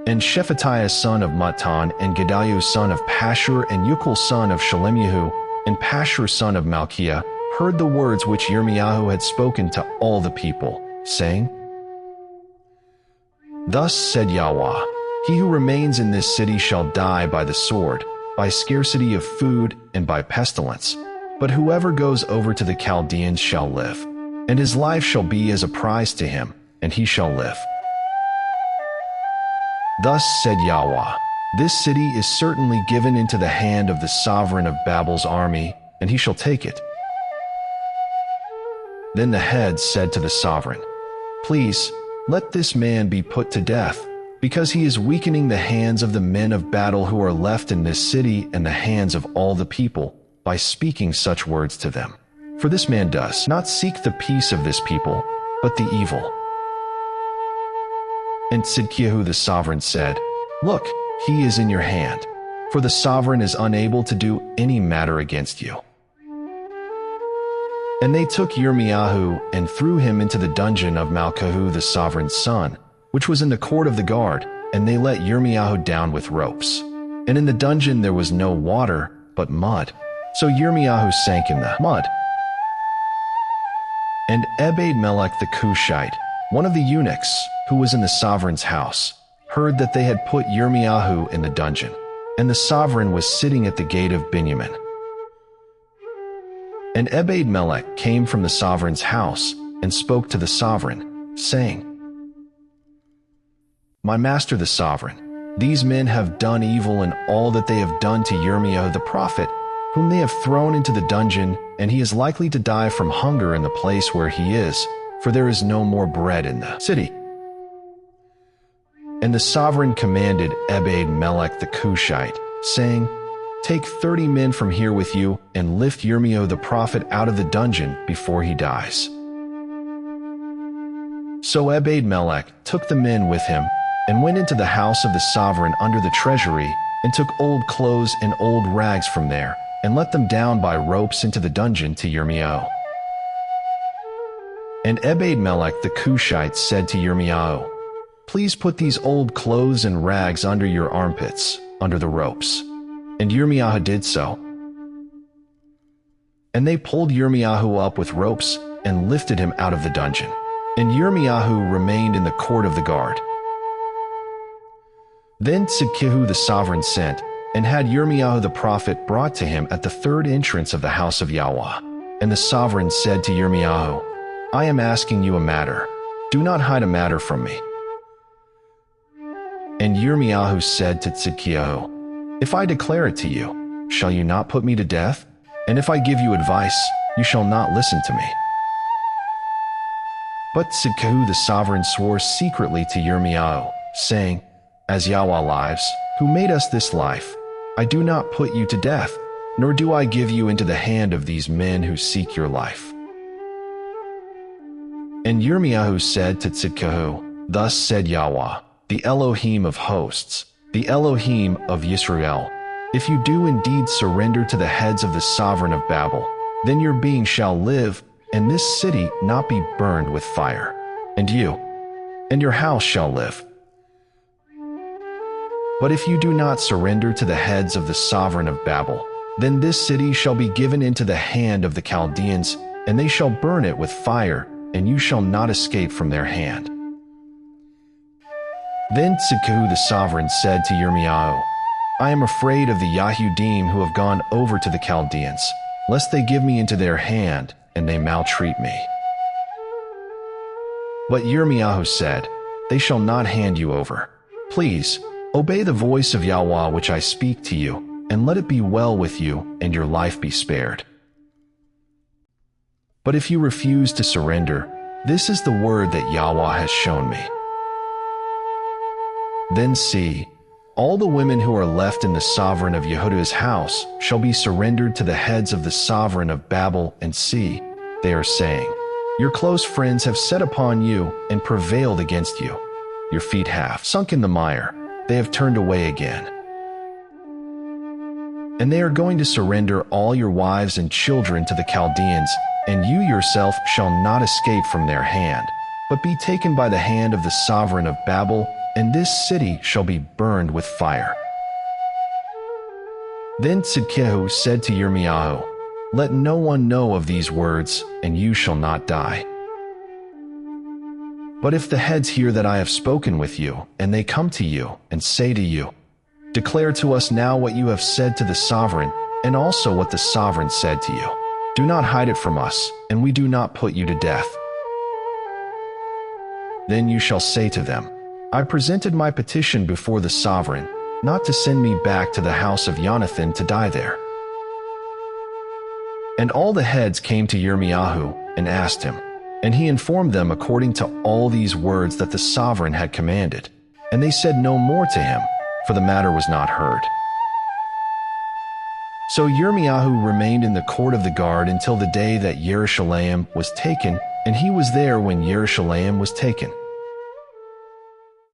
And Shephatiah son of Mattan, and Gedaliah son of Pashur, and Yukal son of Shalemiyahu, and Pashur son of Malchiah, heard the words which Yirmiyahu had spoken to all the people, saying, Thus said Yahweh, He who remains in this city shall die by the sword, by scarcity of food, and by pestilence. But whoever goes over to the Chaldeans shall live, and his life shall be as a prize to him, and he shall live. Thus said Yahweh, This city is certainly given into the hand of the sovereign of Babel's army, and he shall take it. Then the heads said to the sovereign, Please, let this man be put to death, because he is weakening the hands of the men of battle who are left in this city and the hands of all the people, by speaking such words to them. For this man does not seek the peace of this people, but the evil. And Tzidkiyahu the sovereign said, Look, he is in your hand, for the sovereign is unable to do any matter against you. And they took Yirmiyahu and threw him into the dungeon of Malchiah the sovereign's son, which was in the court of the guard, and they let Yirmiyahu down with ropes. And in the dungeon there was no water, but mud. So Yirmiyahu sank in the mud. And Ebed-Melech the Cushite, one of the eunuchs, who was in the sovereign's house, heard that they had put Yirmiyahu in the dungeon, and the sovereign was sitting at the gate of Benjamin. And Ebed-Melech came from the sovereign's house and spoke to the sovereign, saying, My master the sovereign, these men have done evil in all that they have done to Yirmiyahu the prophet, whom they have thrown into the dungeon, and he is likely to die from hunger in the place where he is, for there is no more bread in the city. And the sovereign commanded Ebed-Melech the Cushite, saying, Take 30 men from here with you, and lift Yirmiyahu the prophet out of the dungeon before he dies. So Ebed-Melech took the men with him, and went into the house of the sovereign under the treasury, and took old clothes and old rags from there, and let them down by ropes into the dungeon to Yirmiyahu. And Ebed-Melech the Cushite said to Yirmiyahu, Please put these old clothes and rags under your armpits, under the ropes. And Yirmiyahu did so. And they pulled Yirmiyahu up with ropes and lifted him out of the dungeon. And Yirmiyahu remained in the court of the guard. Then Tzidkiyahu the sovereign sent, and had Yirmiyahu the prophet brought to him at the third entrance of the house of Yahweh. And the sovereign said to Yirmiyahu, I am asking you a matter. Do not hide a matter from me. And Yirmiyahu said to Tzidkiyahu, If I declare it to you, shall you not put me to death? And if I give you advice, you shall not listen to me. But Tzidkiyahu the sovereign swore secretly to Yirmiyahu, saying, As Yahweh lives, who made us this life, I do not put you to death, nor do I give you into the hand of these men who seek your life. And Yirmiyahu said to Tzidkiyahu, Thus said Yahweh, the Elohim of hosts, the Elohim of Yisrael, if you do indeed surrender to the heads of the sovereign of Babel, then your being shall live, and this city not be burned with fire, and you, and your house shall live. But if you do not surrender to the heads of the sovereign of Babel, then this city shall be given into the hand of the Chaldeans, and they shall burn it with fire, and you shall not escape from their hand. Then Tzidkiyahu the sovereign said to Yirmiyahu, I am afraid of the Yahudim who have gone over to the Chaldeans, lest they give me into their hand, and they maltreat me. But Yirmiyahu said, They shall not hand you over. Please, obey the voice of Yahweh which I speak to you, and let it be well with you, and your life be spared. But if you refuse to surrender, this is the word that Yahweh has shown me. Then see, all the women who are left in the sovereign of Yehuda's house shall be surrendered to the heads of the sovereign of Babel, and see, they are saying, Your close friends have set upon you and prevailed against you. Your feet have sunk in the mire, they have turned away again. And they are going to surrender all your wives and children to the Chaldeans, and you yourself shall not escape from their hand, but be taken by the hand of the sovereign of Babel, and this city shall be burned with fire." Then Tzidkiyahu said to Yirmiyahu, "Let no one know of these words, and you shall not die. But if the heads hear that I have spoken with you, and they come to you, and say to you, 'Declare to us now what you have said to the sovereign, and also what the sovereign said to you. Do not hide it from us, and we do not put you to death.' Then you shall say to them, 'I presented my petition before the sovereign, not to send me back to the house of Jonathan to die there.'" And all the heads came to Yirmiyahu and asked him, and he informed them according to all these words that the sovereign had commanded. And they said no more to him, for the matter was not heard. So Yirmiyahu remained in the court of the guard until the day that Jerusalem was taken, and he was there when Jerusalem was taken.